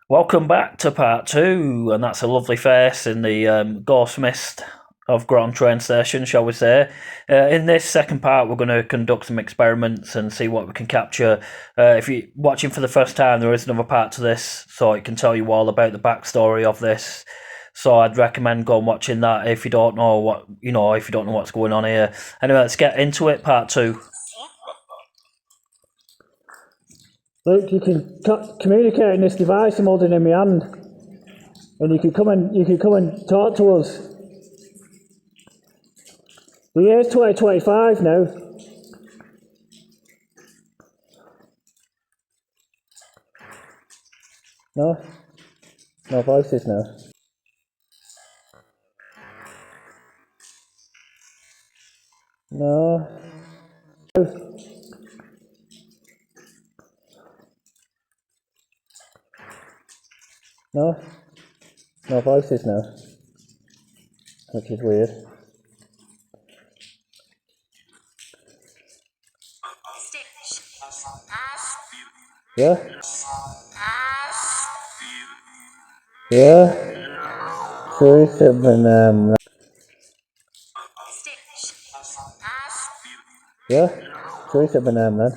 Welcome back to part two, and that's a lovely face in the ghost mist of Grotton train station, shall we say. In this second part, we're going to conduct some experiments and see what we can capture. If you're watching for the first time, there is another part to this, so it can tell you all about the backstory of this. So I'd recommend going watching that if you don't know if you don't know what's going on here. Anyway, let's get into it, part two. Look, you can communicate in this device I'm holding in my hand, and you can come and talk to us. The year's 2025 now. No voices now. No. No voices now, which is weird. Yeah? Yeah? 37, yeah? 37, then.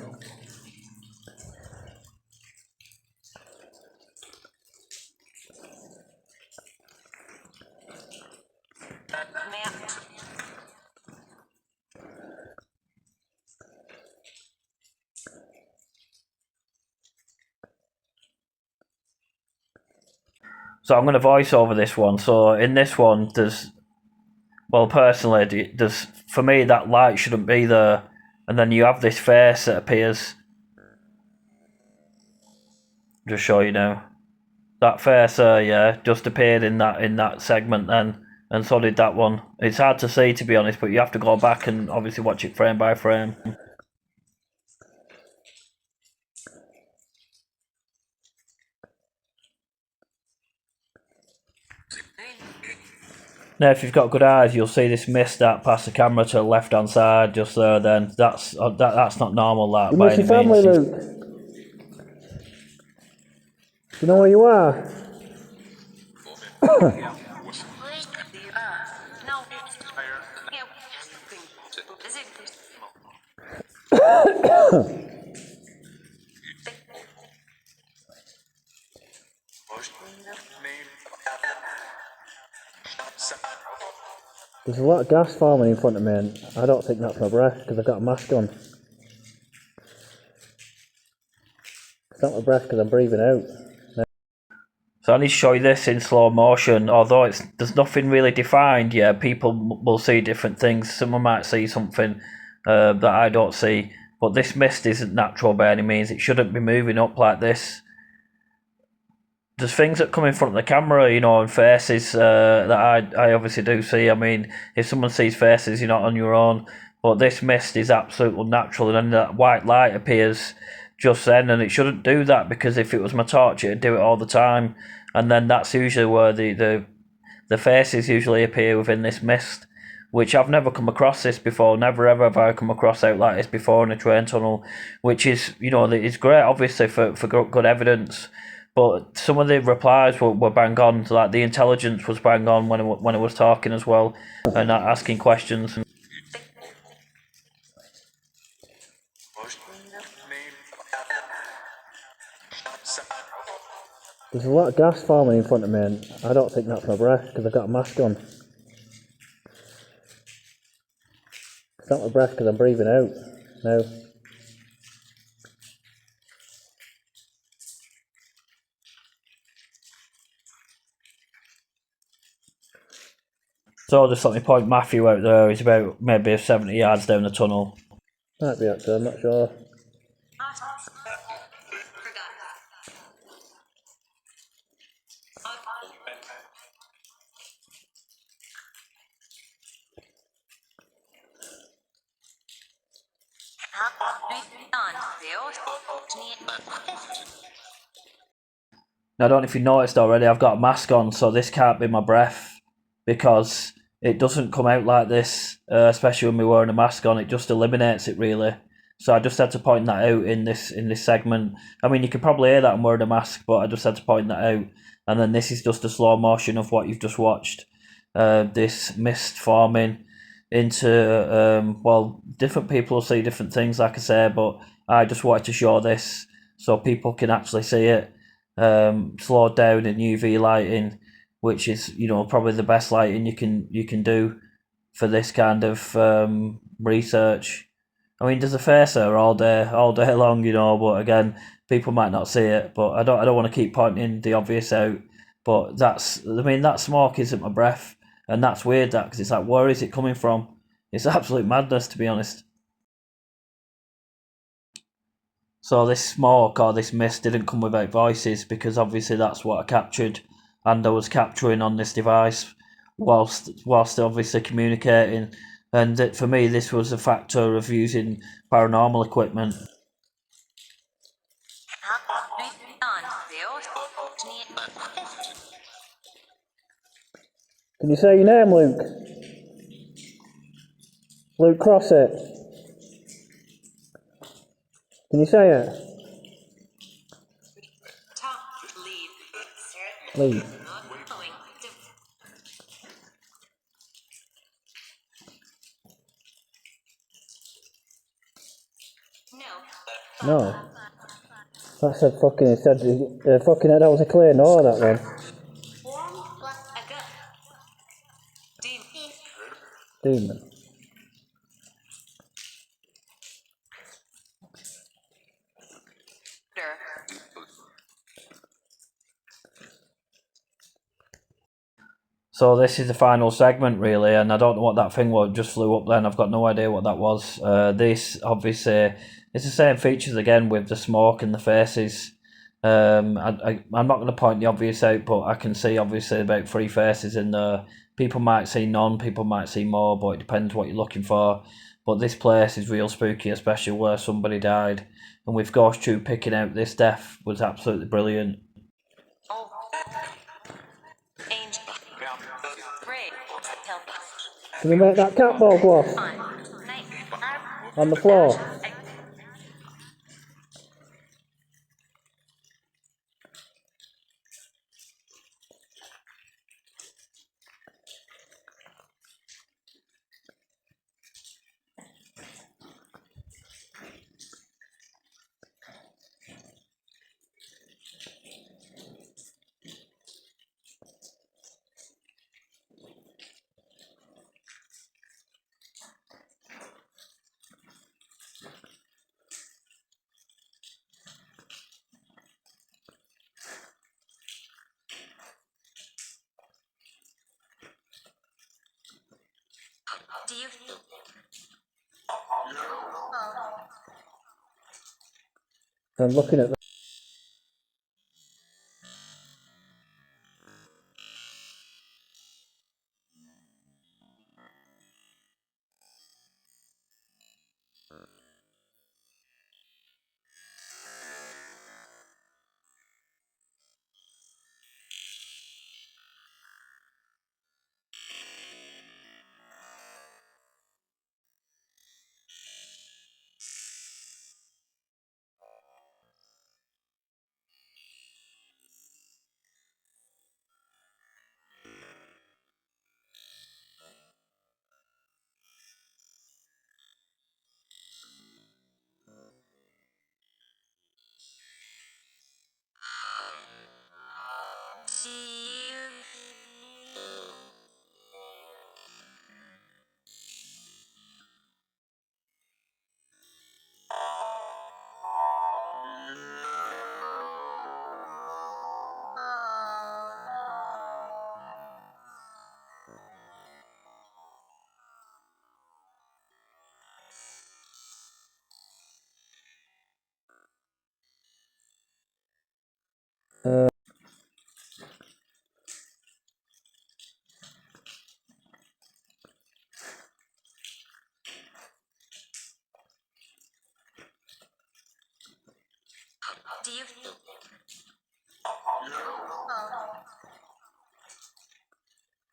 So I'm going to voice over this one. So in this one, personally, for me that light shouldn't be there, and then you have this face that appears. Just show you now. That face, yeah, just appeared in that segment then, and so did that one. It's hard to see, to be honest, but you have to go back and obviously watch it frame by frame. Now, if you've got good eyes, you'll see this mist that past the camera to the left-hand side, just there. Then that's not normal. That You by miss any your family, means. Luke. You know where you are? There's a lot of gas forming in front of me, and I don't think that's my breath because I've got a mask on. It's not my breath because I'm breathing out. So I need to show you this in slow motion. Although there's nothing really defined, yeah, people will see different things. Someone might see something that I don't see. But this mist isn't natural by any means. It shouldn't be moving up like this. There's things that come in front of the camera, and faces that I obviously do see. I mean, if someone sees faces, you're not on your own. But this mist is absolutely natural, and then that white light appears just then, and it shouldn't do that, because if it was my torch, it'd do it all the time. And then that's usually where the faces usually appear within this mist, which I've never come across this before. Never ever have I come across out like this before in a train tunnel, which is, it's great, obviously, for good evidence. But some of the replies were bang on. Like the intelligence was bang on when it was talking as well, and asking questions. There's a lot of gas forming in front of me, and I don't think that's my breath because I've got a mask on. It's not my breath because I'm breathing out now. So just let me point Matthew out there. He's about maybe 70 yards down the tunnel. Might be actually, I'm not sure. Now, I don't know if you noticed already, I've got a mask on, so this can't be my breath, because it doesn't come out like this, especially when we're wearing a mask on. It just eliminates it, really. So I just had to point that out in this segment. I mean, you could probably hear that I'm wearing a mask, but I just had to point that out. And then this is just a slow motion of what you've just watched. This mist forming into well, different people will see different things, like I say, but I just wanted to show this so people can actually see it. Slowed down in UV lighting, which is, you know, probably the best lighting you can do for this kind of research. I mean, there's a facer all day long, you know. But again, people might not see it. But I don't want to keep pointing the obvious out. But that smoke isn't my breath, and that's weird. That because it's like, where is it coming from? It's absolute madness, to be honest. So this smoke or this mist didn't come without voices, because obviously that's what I captured, and I was capturing on this device whilst obviously communicating. And for me, this was a factor of using paranormal equipment. Can you say your name, Luke? Luke Crossett. Can you say it? Leave. No. That said fucking, it said, fucking, that was a clear no, that one. Demon. So this is the final segment, really, and I don't know what that thing was. Just flew up then. I've got no idea what that was. This obviously it's the same features again with the smoke and the faces. I'm not going to point the obvious out, but I can see obviously about 3 faces in there. People might see none, people might see more, but it depends what you're looking for. But this place is real spooky, especially where somebody died. And with Ghost Tube picking out this death was absolutely brilliant. Can you make that cat ball go off? On the floor. I'm looking at that.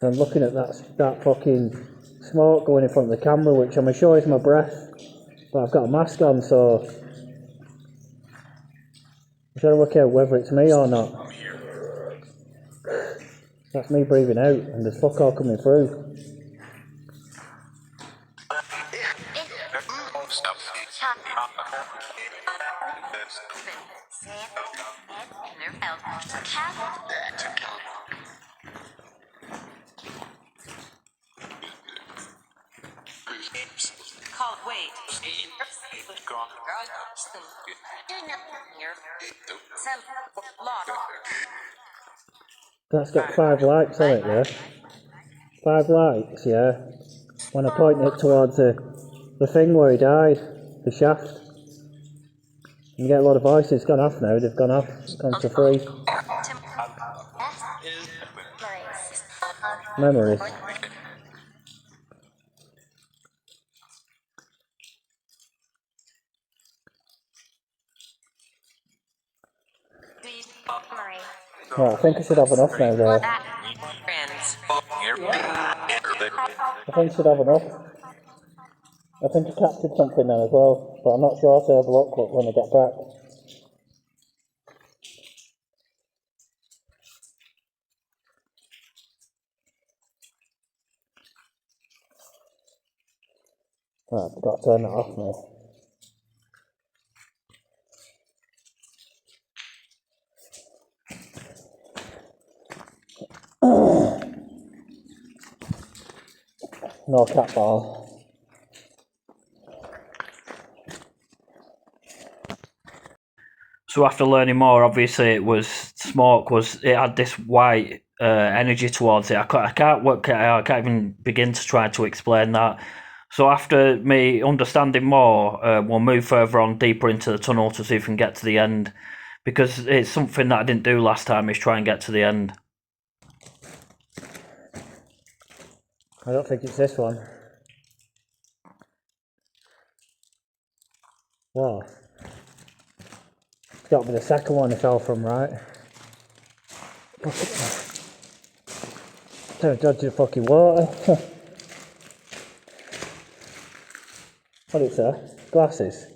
I'm looking at that fucking smoke going in front of the camera, which I'm sure is my breath. but I've got a mask on, so I'm trying to work out whether it's me or not. That's me breathing out, and there's fuck all coming through. That's got 5 lights on it there. 5 lights, yeah. When I point it towards the thing where he died, the shaft. You get a lot of voices. It's gone off now. They've gone off. It's gone to 3. Memories. Right, I think I should have enough now though. I think I should have enough. I think I captured something then as well, but I'm not sure, so I'll have a look when I get back. Right, I've got to turn that off now. No cat ball. So after learning more, obviously it had this white energy towards it. I can't even begin to try to explain that. So after me understanding more, we'll move further on deeper into the tunnel to see if we can get to the end, because it's something that I didn't do last time, is try and get to the end. I don't think it's this one. Whoa. It's got to be the second one it fell from, right? Don't dodge the fucking water. What is that? Glasses.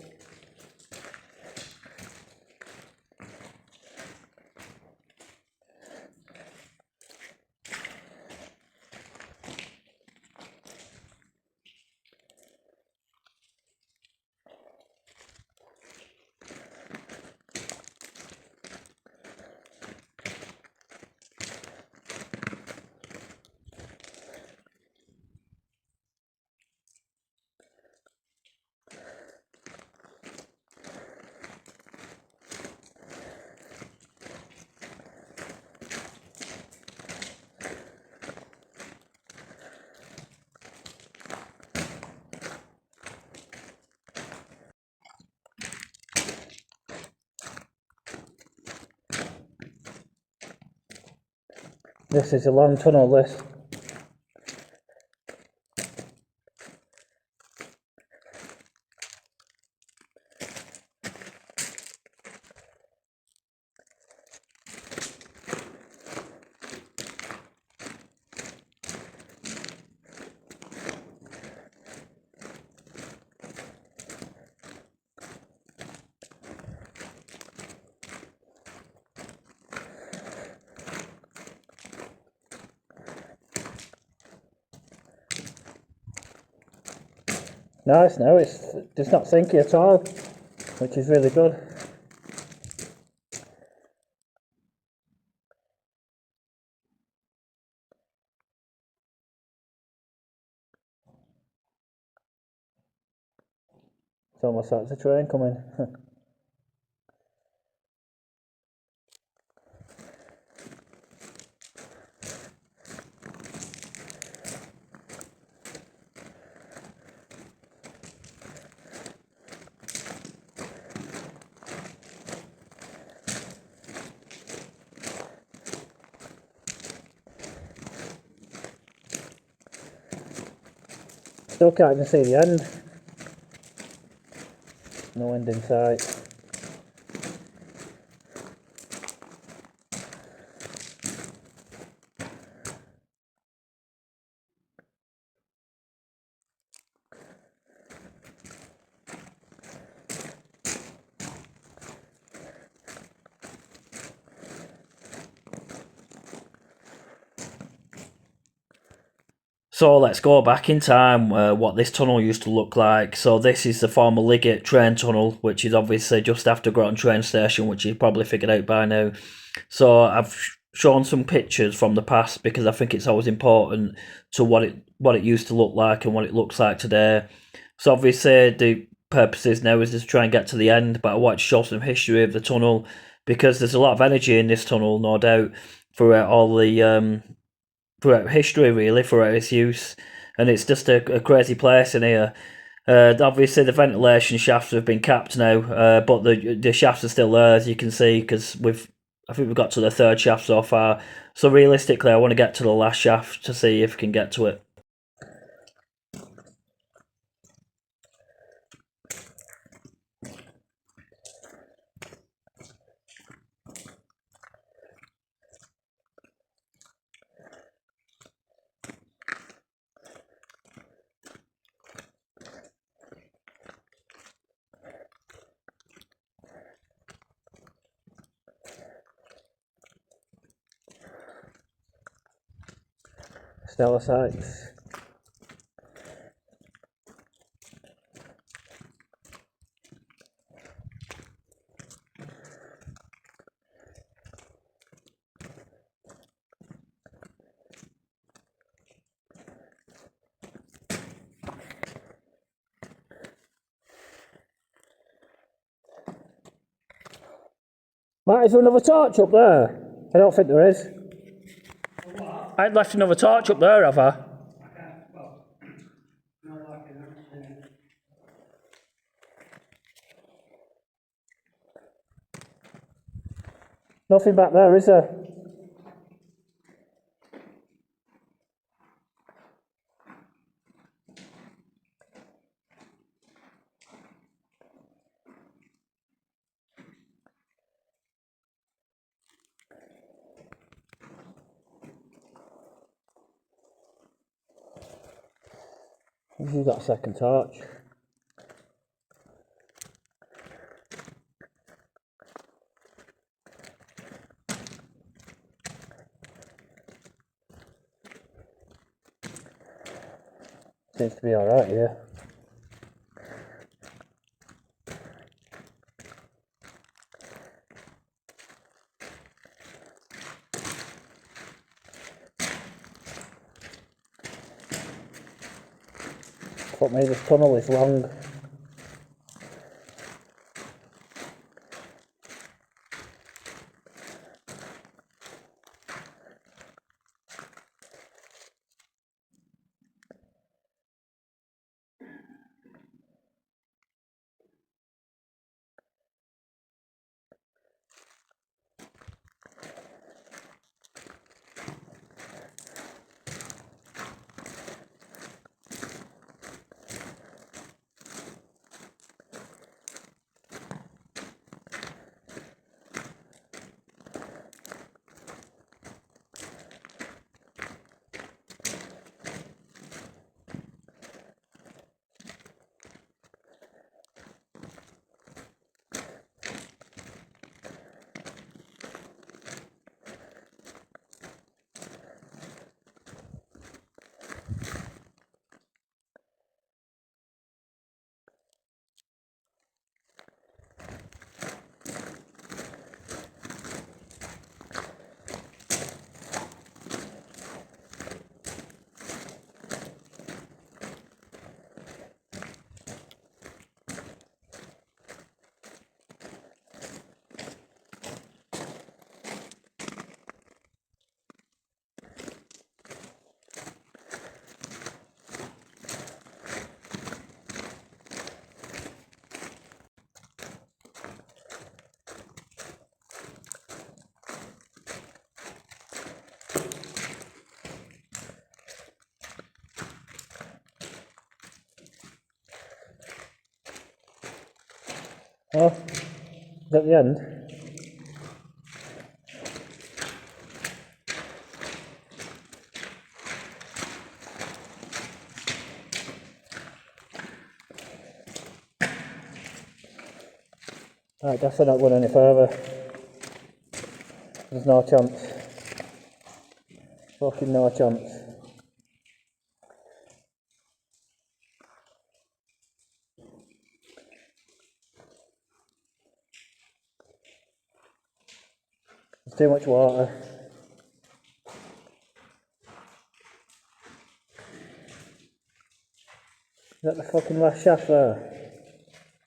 This is a long tunnel, this. Nice now, it's not sinky at all, which is really good. It's almost like there's a train coming. Still can't even see the end. No end in sight. So let's go back in time, what this tunnel used to look like. So this is the former Liggett train tunnel, which is obviously just after Grotton train station, which you've probably figured out by now. So I've shown some pictures from the past because I think it's always important to what it used to look like and what it looks like today. So obviously the purposes now is just to try and get to the end, but I want to show some history of the tunnel because there's a lot of energy in this tunnel, no doubt, throughout all the throughout history, really, throughout its use, and it's just a crazy place in here. Obviously, the ventilation shafts have been capped now, but the shafts are still there, as you can see, because I think we've got to the third shaft so far. So realistically, I want to get to the last shaft to see if we can get to it. Stellar sights. Matt, is there another torch up there? I don't think there is. I'd left another torch up there, have I? Nothing back there, is there? You've got a second torch. Seems to be alright here. Fuck me, this tunnel is long. Oh, is that the end? Right, definitely not going any further. There's no chance. Fucking no chance. There's too much water. Is that the fucking last shaft there?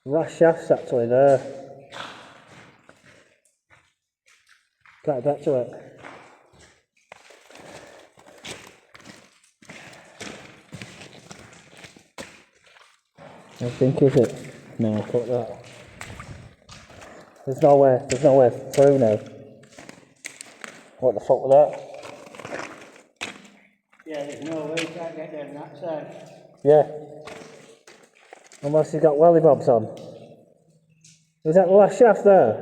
The last shaft's actually there. Can't get to it. I think is it? No, fuck that. There's no way through now. What the fuck was that? Yeah, there's no way you can't get down that side. Yeah. Unless he's got welly bobs on. Is that the last shaft there?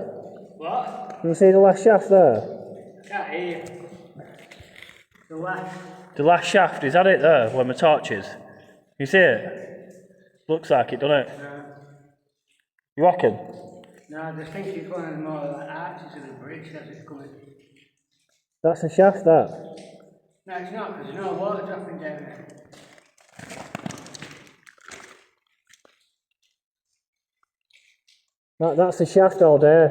What? Can you see the last shaft there? I can't hear you. The last. The last shaft, is that it there, where my torch is? You see it? Looks like it, doesn't it? No. You reckon? No, I just think it's one of the more like arches of the bridge as it's coming. That's the shaft, that. No, it's not, because there's no water dropping down there. That's the shaft all day.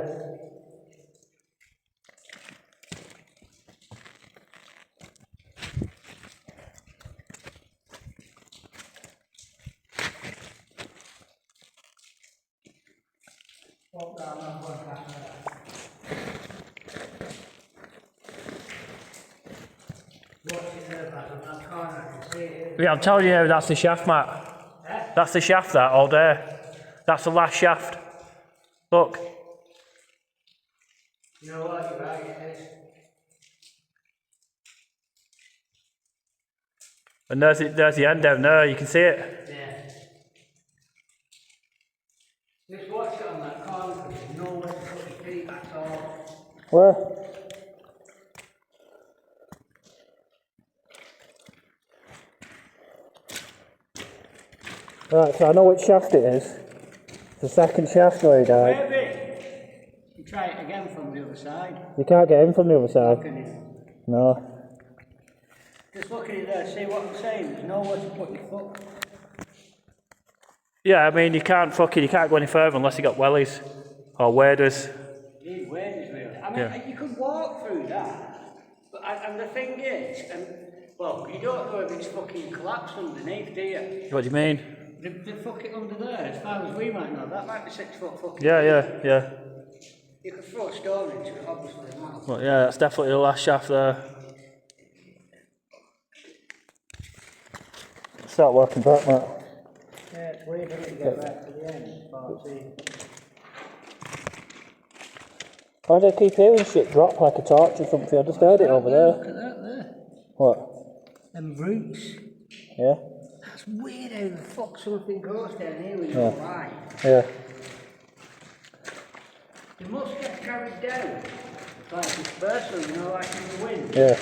Yeah, I'm telling you, that's the shaft, Matt. That's the shaft, that, all day. That's the last shaft. Look. You know what, you're right, it is. And there's the end down there, you can see it. Yeah. Just watch it on that corner, because there's nowhere to put your feet at all. Where? Right, so I know which shaft it is. It's the second shaft where he died. Maybe. You try it again from the other side. You can't get in from the other side. Can you? No. Just look at it there, see what I'm saying? There's nowhere to put your foot. Yeah, I mean, you can't go any further unless you got wellies or waders. You need waders, really. I mean, Yeah. you could walk through that, but and the thing is, well, you don't know if it's fucking collapsed underneath, do you? What do you mean? The fucking under there, as far as we might know, that might be 6 foot fucking. Yeah. You could throw a stone into it, obviously not. Well, yeah, that's definitely the last shaft there. Start working back, Matt. Yeah, it's weird, isn't it, to get back to the end, 14. Why do I keep hearing shit drop like a torch or something? I just heard it over Look there. at that there. What? Them roots. Yeah? That's weird how the fuck something goes down here with no line. Yeah. They must get carried down. Like dispersal, you know, like in the wind. Yeah.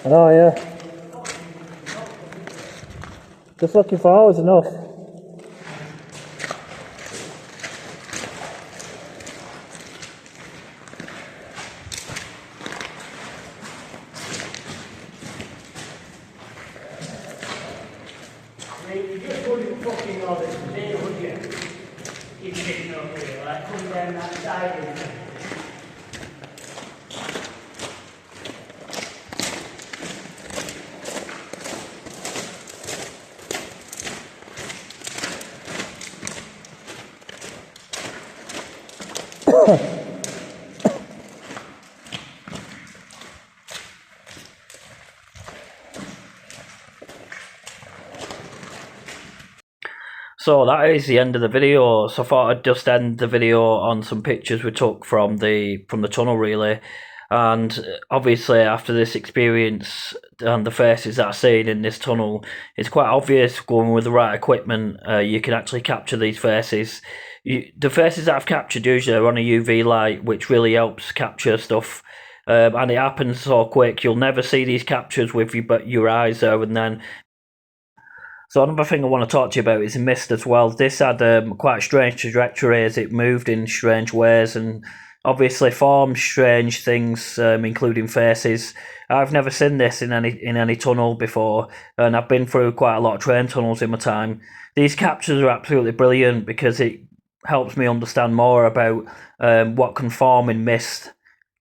Oh yeah. Just looking forward is enough. I mean, you just wouldn't fucking know this was here, would you? You didn't know here, like come down that side and So that is the end of the video. So I thought I'd just end the video on some pictures we took from the tunnel, really. And obviously, after this experience and the faces that I've seen in this tunnel, it's quite obvious going with the right equipment, you can actually capture these faces. The faces that I've captured usually are on a UV light, which really helps capture stuff. And it happens so quick, you'll never see these captures with your eyes there and then. So another thing I want to talk to you about is mist as well. This had quite a strange trajectory as it moved in strange ways and obviously formed strange things, including faces. I've never seen this in any tunnel before, and I've been through quite a lot of train tunnels in my time. These captures are absolutely brilliant because it helps me understand more about what can form in mist